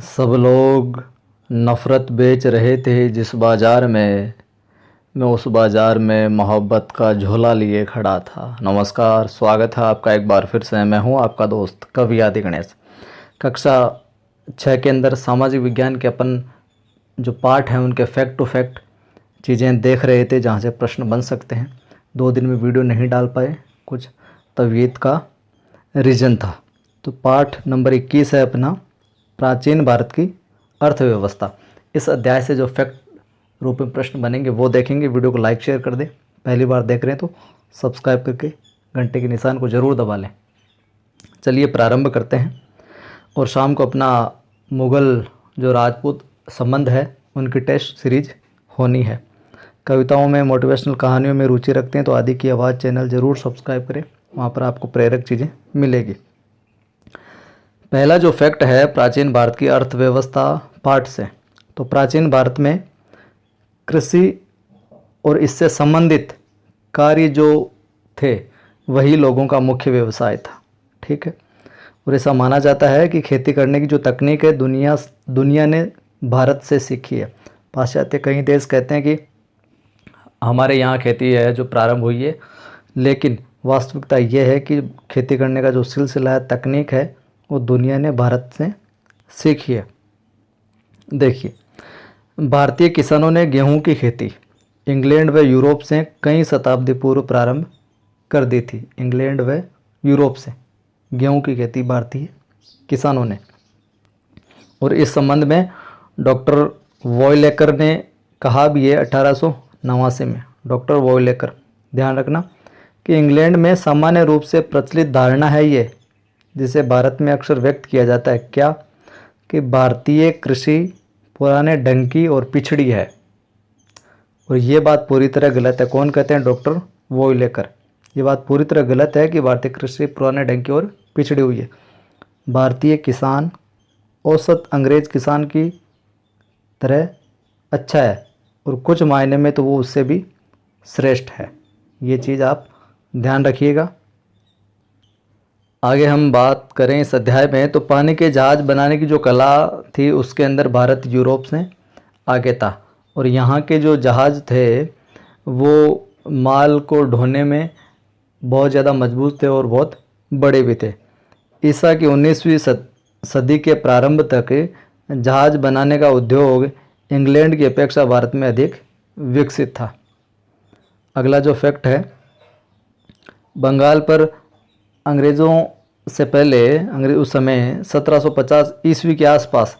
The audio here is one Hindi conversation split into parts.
सब लोग नफ़रत बेच रहे थे जिस बाज़ार में, मैं उस बाज़ार में मोहब्बत का झोला लिए खड़ा था। नमस्कार, स्वागत है आपका एक बार फिर से। मैं हूं आपका दोस्त कवि आदि गणेश। कक्षा 6 के अंदर सामाजिक विज्ञान के अपन जो पाठ हैं उनके फैक्ट टू फैक्ट चीज़ें देख रहे थे जहां से प्रश्न बन सकते हैं। 2 दिन में वीडियो नहीं डाल पाए, कुछ तबीयत का रीज़न था। तो पाठ नंबर 21 है अपना, प्राचीन भारत की अर्थव्यवस्था। इस अध्याय से जो फैक्ट रूप में प्रश्न बनेंगे वो देखेंगे। वीडियो को लाइक शेयर कर दें। पहली बार देख रहे हैं तो सब्सक्राइब करके घंटे के निशान को ज़रूर दबा लें। चलिए प्रारंभ करते हैं। और शाम को अपना मुग़ल जो राजपूत संबंध है उनकी टेस्ट सीरीज होनी है। कविताओं में, मोटिवेशनल कहानियों में रुचि रखते हैं तो आदि की आवाज़ चैनल ज़रूर सब्सक्राइब करें, वहाँ पर आपको प्रेरक चीज़ें मिलेगी। पहला जो फैक्ट है प्राचीन भारत की अर्थव्यवस्था पाठ से, तो प्राचीन भारत में कृषि और इससे संबंधित कार्य जो थे वही लोगों का मुख्य व्यवसाय था। ठीक है। और ऐसा माना जाता है कि खेती करने की जो तकनीक है दुनिया ने भारत से सीखी है। पाश्चात्य कई देश कहते हैं कि हमारे यहाँ खेती है जो प्रारंभ हुई है, लेकिन वास्तविकता ये है कि खेती करने का जो सिलसिला है, तकनीक है, वो दुनिया ने भारत से सीखी है। देखिए, भारतीय किसानों ने गेहूं की खेती इंग्लैंड व यूरोप से कई शताब्दी पूर्व प्रारंभ कर दी थी। इंग्लैंड व यूरोप से गेहूं की खेती भारतीय किसानों ने। और इस संबंध में डॉक्टर वॉयलेकर ने कहा भी है 1889 में। डॉक्टर वॉयलेकर, ध्यान रखना कि इंग्लैंड में सामान्य रूप से प्रचलित धारणा है ये, जिसे भारत में अक्सर व्यक्त किया जाता है, क्या कि भारतीय कृषि पुराने ढंग की और पिछड़ी है। और ये बात पूरी तरह गलत है। कौन कहते हैं? डॉक्टर वॉयलेकर। ये बात पूरी तरह गलत है कि भारतीय कृषि पुराने ढंग की और पिछड़ी हुई है। भारतीय किसान औसत अंग्रेज किसान की तरह अच्छा है और कुछ मायने में तो वो उससे भी श्रेष्ठ है। ये चीज़ आप ध्यान रखिएगा। आगे हम बात करें इस अध्याय में, तो पानी के जहाज़ बनाने की जो कला थी उसके अंदर भारत यूरोप से आगे था। और यहाँ के जो जहाज़ थे वो माल को ढोने में बहुत ज़्यादा मजबूत थे और बहुत बड़े भी थे। ईसा की 19वीं सदी के प्रारंभ तक जहाज़ बनाने का उद्योग इंग्लैंड की अपेक्षा भारत में अधिक विकसित था। अगला जो फैक्ट है, बंगाल पर अंग्रेज़ों से पहले, अंग्रेज उस समय 1750 ईस्वी के आसपास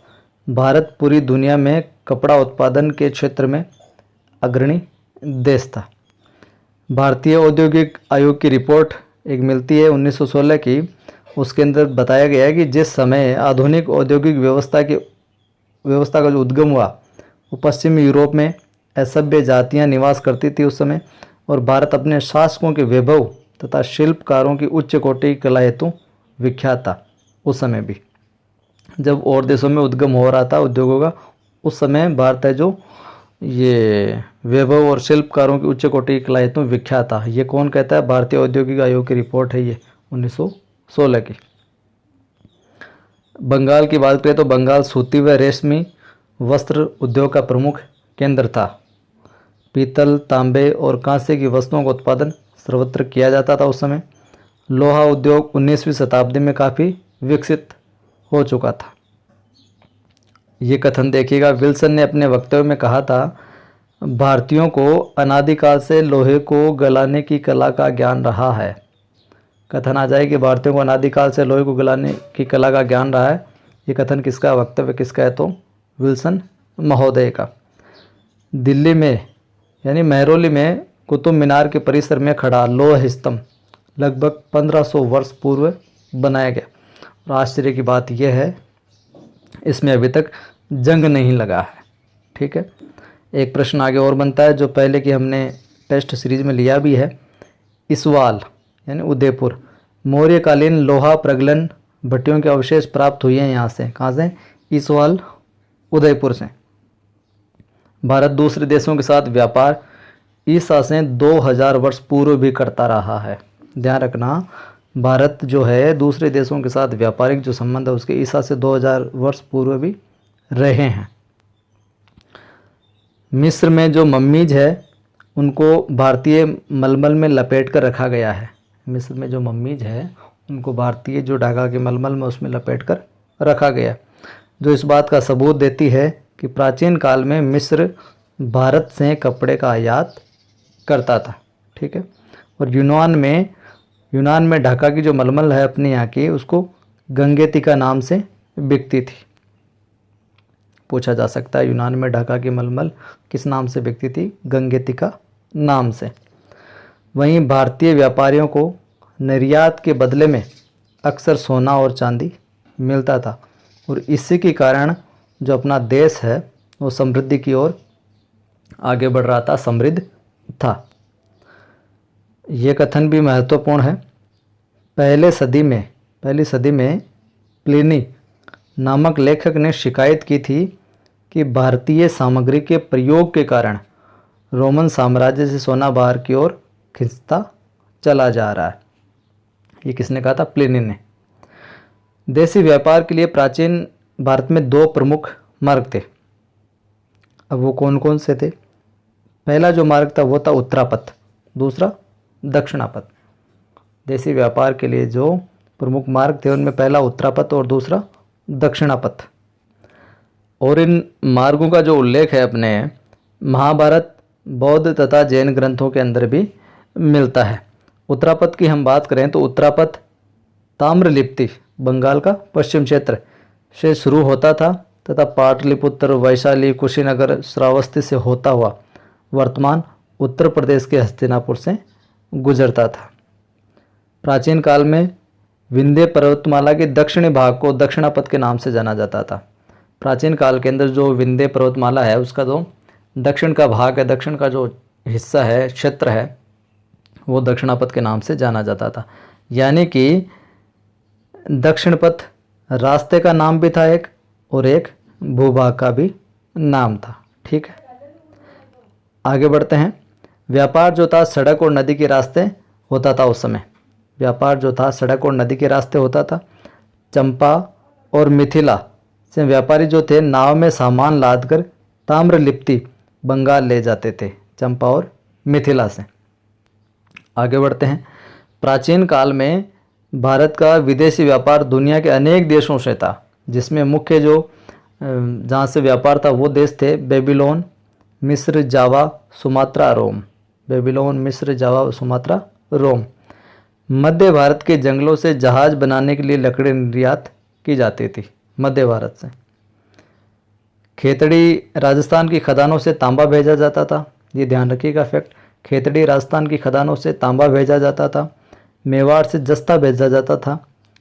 भारत पूरी दुनिया में कपड़ा उत्पादन के क्षेत्र में अग्रणी देश था। भारतीय औद्योगिक आयोग की रिपोर्ट एक मिलती है 1916 की। उसके अंदर बताया गया है कि जिस समय आधुनिक औद्योगिक व्यवस्था का जो उद्गम हुआ वो पश्चिमी यूरोप में असभ्य जातियां निवास करती थी उस समय। और भारत अपने शासकों के वैभव तथा शिल्पकारों की उच्च कोटि की कला हेतु विख्यात था उस समय भी। जब और देशों में उद्गम हो रहा था उद्योगों का, उस समय भारत है जो ये वैभव और शिल्पकारों की उच्च कोटि की कला हेतु विख्यात था। ये कौन कहता है? भारतीय औद्योगिक आयोग की रिपोर्ट है ये 1916 की। बंगाल की बात करें तो बंगाल सूती व रेशमी वस्त्र उद्योग का प्रमुख केंद्र था। पीतल, तांबे और कांसे की वस्तुओं का उत्पादन सर्वत्र किया जाता था उस समय। लोहा उद्योग 19वीं शताब्दी में काफ़ी विकसित हो चुका था। ये कथन देखिएगा, विल्सन ने अपने वक्तव्य में कहा था, भारतीयों को अनादिकाल से लोहे को गलाने की कला का ज्ञान रहा है। कथन आ जाए कि भारतीयों को अनादिकाल से लोहे को गलाने की कला का ज्ञान रहा है। ये कथन किसका, वक्तव्य किसका है? तो विल्सन महोदय का। दिल्ली में यानी महरौली में कुतुब मीनार के परिसर में खड़ा लौह स्तंभ लगभग 1500 वर्ष पूर्व बनाया गया। और आश्चर्य की बात यह है इसमें अभी तक जंग नहीं लगा है। ठीक है। एक प्रश्न आगे और बनता है जो पहले की हमने टेस्ट सीरीज में लिया भी है। इसवाल यानी उदयपुर, मौर्यकालीन लोहा प्रगलन भट्टियों के अवशेष प्राप्त हुए हैं यहाँ से। कहाँ से? इसवाल, उदयपुर से। भारत दूसरे देशों के साथ व्यापार ईसा से 2000 वर्ष पूर्व भी करता रहा है। ध्यान रखना, भारत जो है दूसरे देशों के साथ व्यापारिक जो संबंध है उसके ईसा से 2000 वर्ष पूर्व भी रहे हैं। मिस्र में जो मम्मीज है उनको भारतीय मलमल में लपेट कर रखा गया है। मिस्र में जो मम्मीज है उनको भारतीय जो ढाका के मलमल में उसमें लपेट कर रखा गया, जो इस बात का सबूत देती है कि प्राचीन काल में मिस्र भारत से कपड़े का आयात करता था। ठीक है। और यूनान में ढाका की जो मलमल है अपने यहाँ की, उसको गंगेतिका नाम से बिकती थी। पूछा जा सकता है यूनान में ढाका की मलमल किस नाम से बिकती थी? गंगेतिका नाम से। वहीं भारतीय व्यापारियों को निर्यात के बदले में अक्सर सोना और चांदी मिलता था और इसी के कारण जो अपना देश है वो समृद्धि की ओर आगे बढ़ रहा था, समृद्ध था। ये कथन भी महत्वपूर्ण है। पहली सदी में प्लिनी नामक लेखक ने शिकायत की थी कि भारतीय सामग्री के प्रयोग के कारण रोमन साम्राज्य से सोना बाहर की ओर खिंचता चला जा रहा है। ये किसने कहा था? प्लिनी ने। देशी व्यापार के लिए प्राचीन भारत में 2 प्रमुख मार्ग थे। अब वो कौन कौन से थे? पहला जो मार्ग था वो था उत्तरापथ, दूसरा दक्षिणापथ। देशी व्यापार के लिए जो प्रमुख मार्ग थे उनमें पहला उत्तरापथ और दूसरा दक्षिणापथ। और इन मार्गों का जो उल्लेख है अपने महाभारत, बौद्ध तथा जैन ग्रंथों के अंदर भी मिलता है। उत्तरापथ की हम बात करें तो उत्तरापथ ताम्रलिप्ति, बंगाल का पश्चिम क्षेत्र से शुरू होता था तथा पाटलिपुत्र, वैशाली, कुशीनगर, श्रावस्ती से होता हुआ वर्तमान उत्तर प्रदेश के हस्तिनापुर से गुजरता था। प्राचीन काल में विंध्य पर्वतमाला के दक्षिणी भाग को दक्षिणापथ के नाम से जाना जाता था। प्राचीन काल के अंदर जो विंध्य पर्वतमाला है उसका जो दक्षिण का भाग है, दक्षिण का जो हिस्सा है, क्षेत्र है, वो दक्षिणापथ के नाम से जाना जाता था। यानी कि दक्षिण पथ रास्ते का नाम भी था एक, और एक भूभाग का भी नाम था। ठीक है, आगे बढ़ते हैं। व्यापार जो था सड़क और नदी के रास्ते होता था उस समय। व्यापार जो था सड़क और नदी के रास्ते होता था। चंपा और मिथिला से व्यापारी जो थे नाव में सामान लादकर ताम्रलिप्ति बंगाल ले जाते थे, चंपा और मिथिला से। आगे बढ़ते हैं। प्राचीन काल में भारत का विदेशी व्यापार दुनिया के अनेक देशों से था, जिसमें मुख्य जो जहाँ से व्यापार था वो देश थे बेबीलोन, मिस्र, जावा, सुमात्रा, रोम। बेबीलोन, मिस्र, जावा, सुमात्रा, रोम। मध्य भारत के जंगलों से जहाज बनाने के लिए लकड़ी निर्यात की जाती थी, मध्य भारत से। खेतड़ी राजस्थान की खदानों से तांबा भेजा जाता था। ये ध्यान रखिएगा फैक्ट, खेतड़ी राजस्थान की खदानों से तांबा भेजा जाता था। मेवाड़ से जस्ता भेजा जाता था।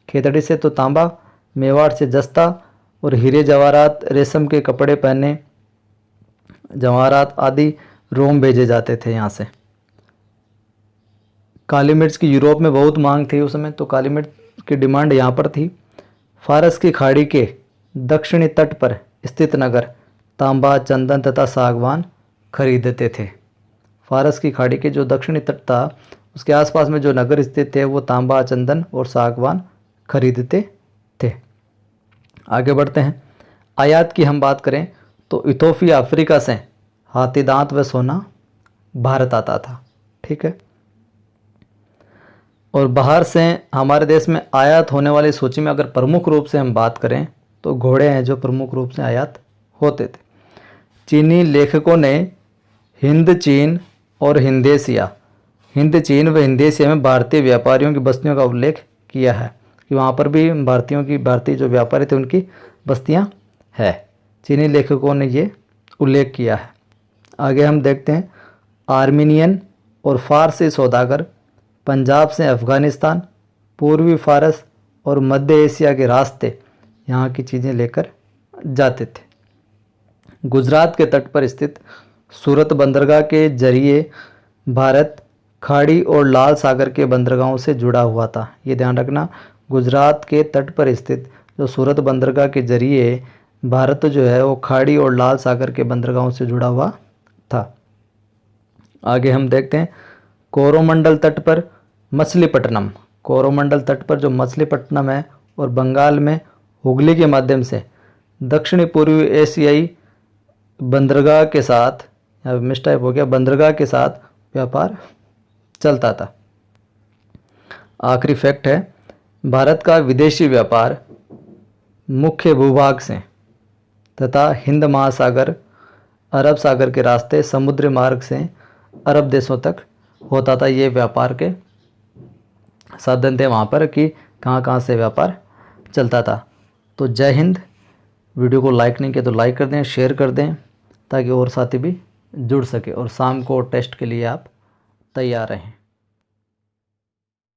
खेतड़ी से तो तांबा, मेवाड़ से जस्ता और हीरे जवाहरात, रेशम के कपड़े पहने जवाहरात आदि रोम भेजे जाते थे यहाँ से। काली मिर्च की यूरोप में बहुत मांग थी उस समय, तो काली मिर्च की डिमांड यहाँ पर थी। फारस की खाड़ी के दक्षिणी तट पर स्थित नगर तांबा, चंदन तथा सागवान खरीदते थे। फारस की खाड़ी के जो दक्षिणी तट था उसके आसपास में जो नगर स्थित थे वो तांबा, चंदन और सागवान खरीदते थे। आगे बढ़ते हैं। आयात की हम बात करें तो इथोपिया, अफ्रीका से हाथी दांत व सोना भारत आता था। ठीक है, और बाहर से हमारे देश में आयात होने वाली सूची में अगर प्रमुख रूप से हम बात करें तो घोड़े हैं जो प्रमुख रूप से आयात होते थे। चीनी लेखकों ने हिंद चीन और हिंद चीन व हिंदेशिया में भारतीय व्यापारियों की बस्तियों का उल्लेख किया है कि वहाँ पर भी भारतीय जो व्यापारी थे उनकी बस्तियाँ है। चीनी लेखकों ने ये उल्लेख किया है। आगे हम देखते हैं। आर्मीनियन और फारसी सौदागर पंजाब से अफ़गानिस्तान, पूर्वी फारस और मध्य एशिया के रास्ते यहाँ की चीज़ें लेकर जाते थे। गुजरात के तट पर स्थित सूरत बंदरगाह के जरिए भारत खाड़ी और लाल सागर के बंदरगाहों से जुड़ा हुआ था। ये ध्यान रखना, गुजरात के तट पर स्थित जो सूरत बंदरगाह के जरिए भारत जो है वो खाड़ी और लाल सागर के बंदरगाहों से जुड़ा हुआ था। आगे हम देखते हैं। कोरोमंडल तट पर मछलीपट्टनम, कोरोमंडल तट पर जो मछलीपट्टनम है और बंगाल में हुगली के माध्यम से दक्षिणी पूर्वी एशियाई बंदरगाह के साथ, यहाँ पे मिसटाइप हो गया, बंदरगाह के साथ व्यापार चलता था। आखिरी फैक्ट है, भारत का विदेशी व्यापार मुख्य भूभाग से तथा हिंद महासागर, अरब सागर के रास्ते समुद्री मार्ग से अरब देशों तक होता था। ये व्यापार के साधन थे वहाँ पर कि कहाँ कहाँ से व्यापार चलता था। तो जय हिंद। वीडियो को लाइक नहीं किया तो लाइक कर दें, शेयर कर दें ताकि और साथी भी जुड़ सके और शाम को टेस्ट के लिए आप तैयार रहें।